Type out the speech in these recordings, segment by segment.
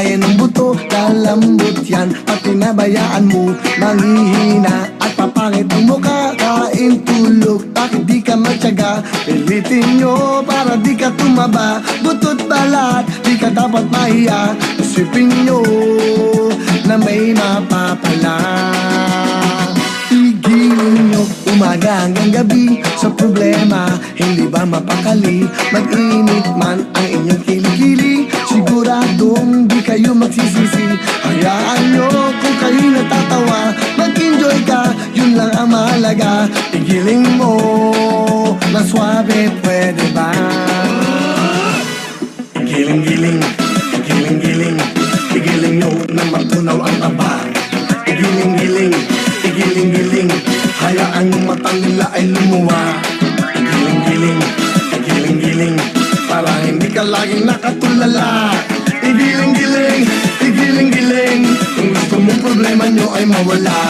kaya ng buto, lalambot yan. At pinabayaan mo, manghihina at papangit ang mukha. Kain tulog, bakit di ka matyaga? Pilitin nyo para di ka tumaba. Butot balat, di ka dapat mahiya. Isipin nyo na may mapapala. Tigilin nyo umaga hanggang gabi sa problema, hindi ba mapakali? Mag-init man ang inyong kilikili, siguradong di kayo magsisisi. Hayaan nyo kung kayo natatawa, mag-enjoy ka, yun lang ang mahalaga. Igiling mo na swabe, pwede ba? Igiling-giling, igiling-giling, igiling nyo na matunaw ang taba. Igiling-giling, igiling-giling, hayaan yung matang nila ay lumuwa. Igiling-giling, igiling-giling, para hindi ka laging nakatulala. Igiling-giling, igiling-giling, kung gusto mong problema nyo ay mawala.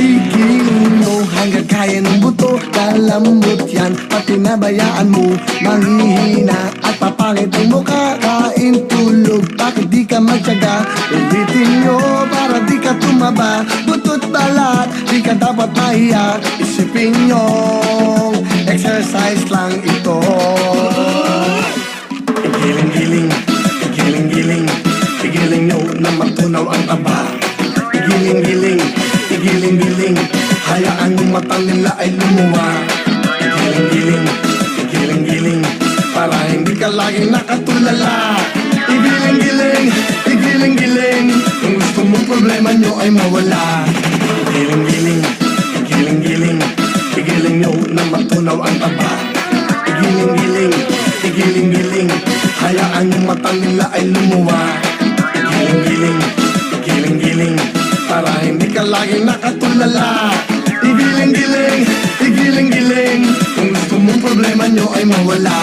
Igiling nyo hanggang kaya ng buto, lalambot yan. At pinabayaan mo, manghihina at papangit ang mukha. Kain tulog, bakit di ka magtyaga? Pilitin nyo para di ka tumaba. Butot balat, di ka dapat mahiya. Isipin nyo, exercise lang ito. Igiling-giling, igiling-giling, igiling nyo na matunaw ang taba. Igiling-giling, igiling-giling, hayaan yung matang nila ay lumuwa. Igiling-giling, igiling-giling, para hindi ka laging nakatulala. Igiling-giling, igiling-giling, kung gusto mong problema nyo ay mawala. Igiling-giling, igiling-giling, igiling nyo na matunaw ang taba. Igiling-giling, igiling-giling, hayaan yung matang nila ay lumuwa. Igiling-giling, igiling-giling, para hindi ka laging nakatulala. Igiling-giling, igiling-giling, kung gusto mong problema nyo ay mawala.